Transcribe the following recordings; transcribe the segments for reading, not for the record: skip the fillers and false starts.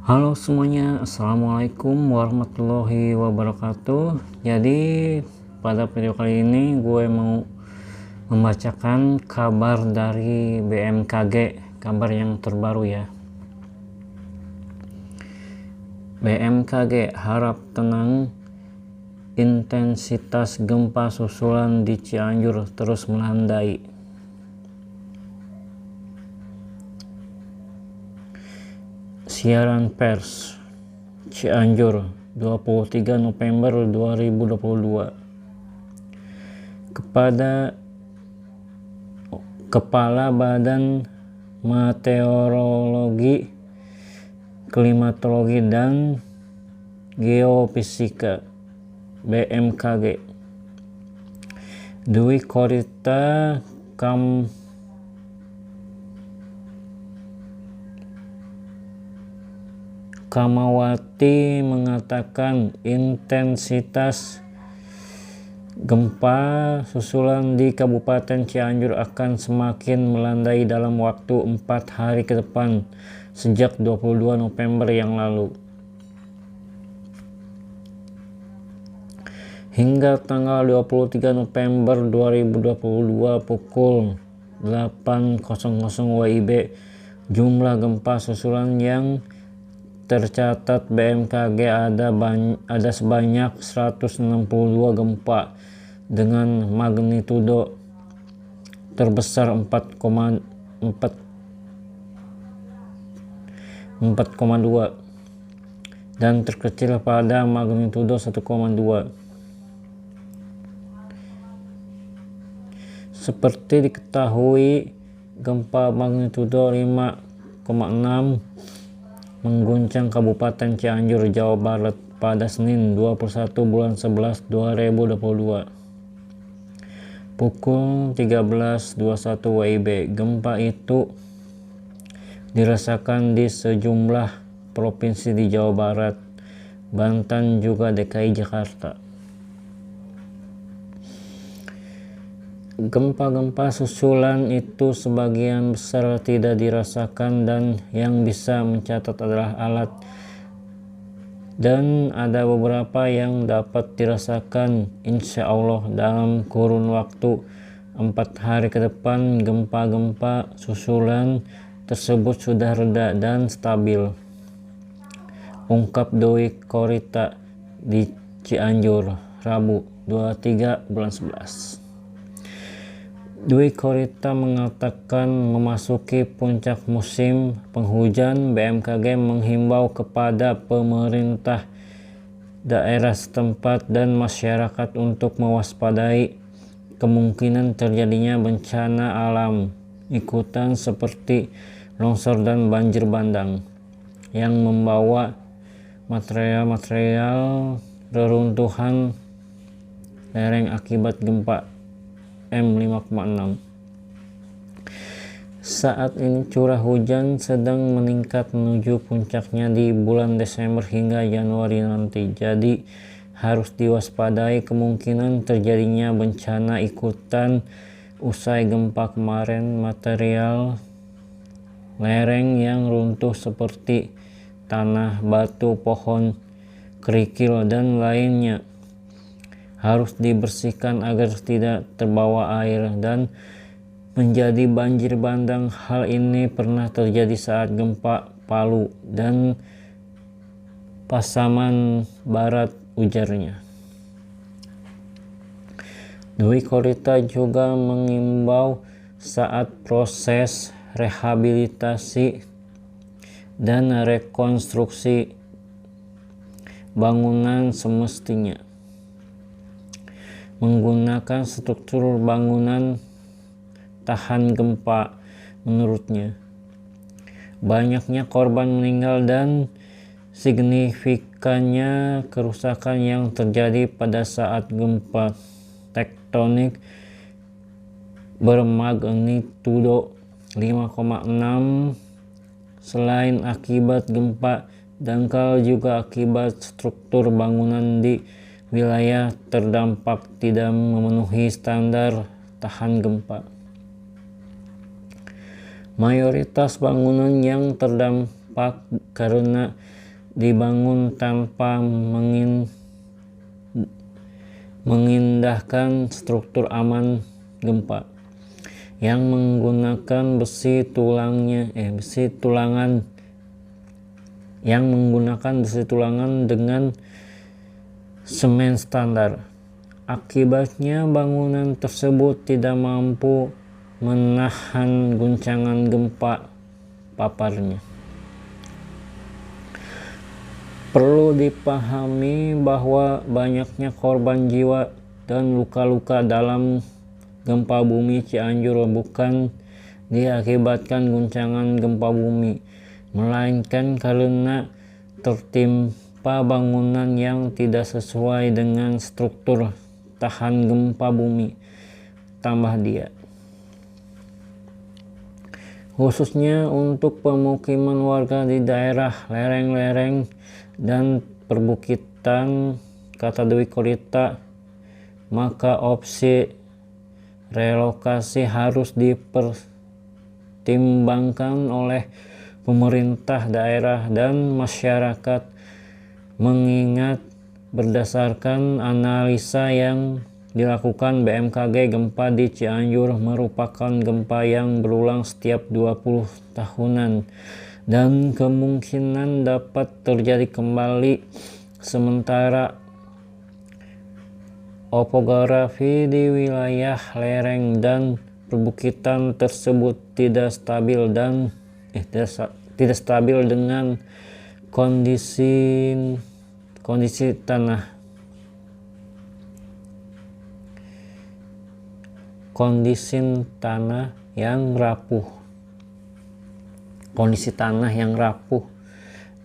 Halo semuanya, Assalamualaikum warahmatullahi wabarakatuh. Jadi pada video kali ini gue mau membacakan kabar dari BMKG, kabar yang terbaru ya. BMKG harap tenang, intensitas gempa susulan di Cianjur terus melandai. Siaran pers Cianjur 23 November 2022. Kepada Kepala Badan Meteorologi, Klimatologi dan Geofisika BMKG, Dwi Korita Kamawati mengatakan intensitas gempa susulan di Kabupaten Cianjur akan semakin melandai dalam waktu 4 hari ke depan sejak 22 November yang lalu. Hingga tanggal 23 November 2022 pukul 8.00 WIB, jumlah gempa susulan yang tercatat BMKG ada sebanyak 162 gempa dengan magnitudo terbesar 4,2 dan terkecil pada magnitudo 1,2. Seperti diketahui, gempa magnitudo 5,6 mengguncang Kabupaten Cianjur, Jawa Barat pada Senin 21 bulan 11 2022 pukul 13.21 WIB. Gempa itu dirasakan di sejumlah provinsi di Jawa Barat, Banten, juga DKI Jakarta. Gempa-gempa susulan itu sebagian besar tidak dirasakan dan yang bisa mencatat adalah alat, dan ada beberapa yang dapat dirasakan. Insya Allah dalam kurun waktu 4 hari ke depan gempa-gempa susulan tersebut sudah reda dan stabil, ungkap Dwi Korita di Cianjur Rabu 23 bulan 11. Dwi Korita mengatakan memasuki puncak musim penghujan, BMKG menghimbau kepada pemerintah daerah setempat dan masyarakat untuk mewaspadai kemungkinan terjadinya bencana alam ikutan seperti longsor dan banjir bandang yang membawa material reruntuhan lereng akibat gempa M5,6. Saat ini curah hujan sedang meningkat menuju puncaknya di bulan Desember hingga Januari nanti. Jadi harus diwaspadai kemungkinan terjadinya bencana ikutan usai gempa kemarin. Material lereng yang runtuh seperti tanah, batu, pohon, kerikil, dan lainnya harus dibersihkan agar tidak terbawa air dan menjadi banjir bandang. Hal ini pernah terjadi saat gempa Palu dan Pasaman Barat, ujarnya. Dwi Korita juga mengimbau saat proses rehabilitasi dan rekonstruksi bangunan semestinya menggunakan struktur bangunan tahan gempa. Menurutnya, banyaknya korban meninggal dan signifikannya kerusakan yang terjadi pada saat gempa tektonik bermagnitudo 5,6 selain akibat gempa dangkal juga akibat struktur bangunan di wilayah terdampak tidak memenuhi standar tahan gempa. Mayoritas bangunan yang terdampak karena dibangun tanpa mengindahkan struktur aman gempa yang menggunakan besi tulangan dengan semen standar. Akibatnya bangunan tersebut tidak mampu menahan guncangan gempa paparnya. Perlu dipahami bahwa banyaknya korban jiwa dan luka-luka dalam gempa bumi Cianjur bukan diakibatkan guncangan gempa bumi, melainkan karena tertimpa bangunan yang tidak sesuai dengan struktur tahan gempa bumi. Tambah dia. Khususnya untuk pemukiman warga di daerah lereng-lereng dan perbukitan, kata Dwi Korita, maka opsi relokasi harus dipertimbangkan oleh pemerintah daerah dan masyarakat, mengingat berdasarkan analisa yang dilakukan BMKG, gempa di Cianjur merupakan gempa yang berulang setiap 20 tahunan dan kemungkinan dapat terjadi kembali. Sementara topografi di wilayah lereng dan perbukitan tersebut tidak stabil dengan kondisi tanah yang rapuh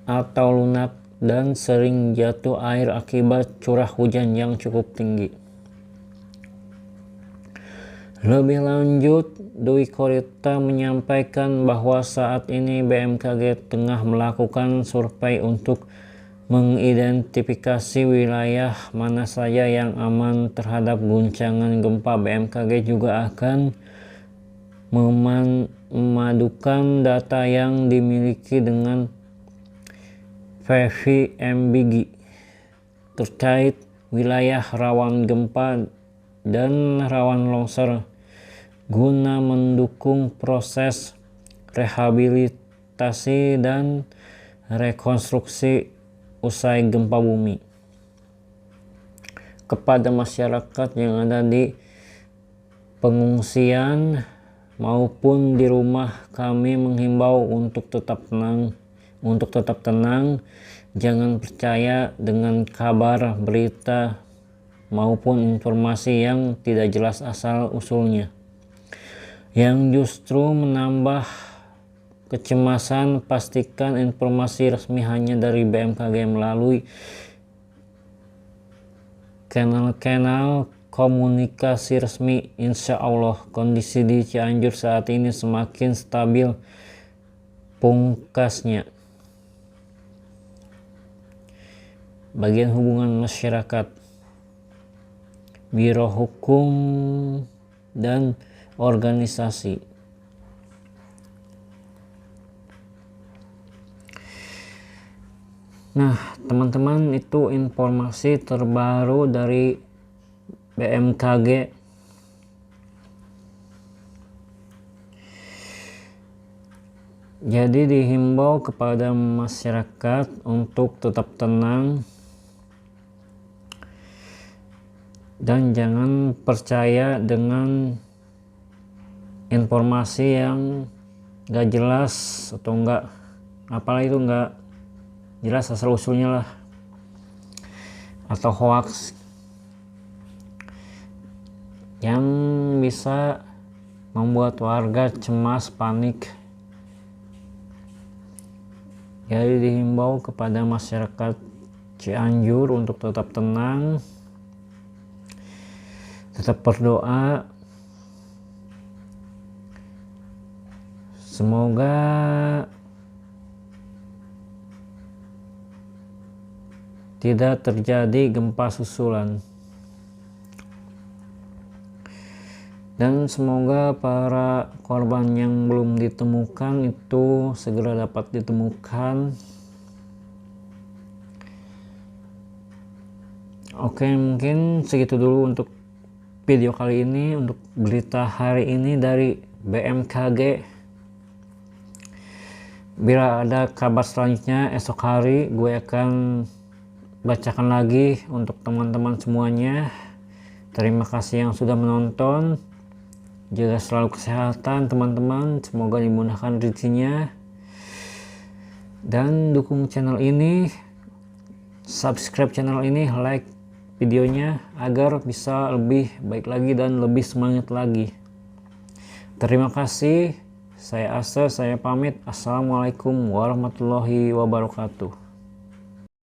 atau lunak dan sering jatuh air akibat curah hujan yang cukup tinggi. Lebih lanjut, Dwi Korita menyampaikan bahwa saat ini BMKG tengah melakukan survei untuk mengidentifikasi wilayah mana saja yang aman terhadap guncangan gempa. BMKG juga akan memadukan data yang dimiliki dengan PVMBG terkait wilayah rawan gempa dan rawan longsor guna mendukung proses rehabilitasi dan rekonstruksi usai gempa bumi. Kepada masyarakat yang ada di pengungsian maupun di rumah, kami menghimbau untuk tetap tenang, jangan percaya dengan kabar, berita maupun informasi yang tidak jelas asal usulnya, yang justru menambah kecemasan. Pastikan informasi resmi hanya dari BMKG melalui kanal-kanal komunikasi resmi. Insya Allah kondisi di Cianjur saat ini semakin stabil. Pungkasnya, Bagian Hubungan Masyarakat, Biro Hukum dan Organisasi. Nah, teman-teman, itu informasi terbaru dari BMKG. Jadi dihimbau kepada masyarakat untuk tetap tenang dan jangan percaya dengan informasi yang gak jelas atau apalah itu gak jelas asal usulnya lah, atau hoax yang bisa membuat warga cemas, panik. Jadi dihimbau kepada masyarakat Cianjur untuk tetap tenang, tetap berdoa. Semoga tidak terjadi gempa susulan. Dan semoga para korban yang belum ditemukan itu segera dapat ditemukan. Oke, mungkin segitu dulu untuk video kali ini, untuk berita hari ini dari BMKG. Bila ada kabar selanjutnya esok hari, gue akan bacakan lagi untuk teman-teman semuanya. Terima kasih yang sudah menonton. Jaga selalu kesehatan teman-teman, semoga dimudahkan rezekinya. Dan dukung channel ini, subscribe channel ini, like videonya agar bisa lebih baik lagi dan lebih semangat lagi. Terima kasih, saya Aser, saya pamit. Assalamualaikum warahmatullahi wabarakatuh.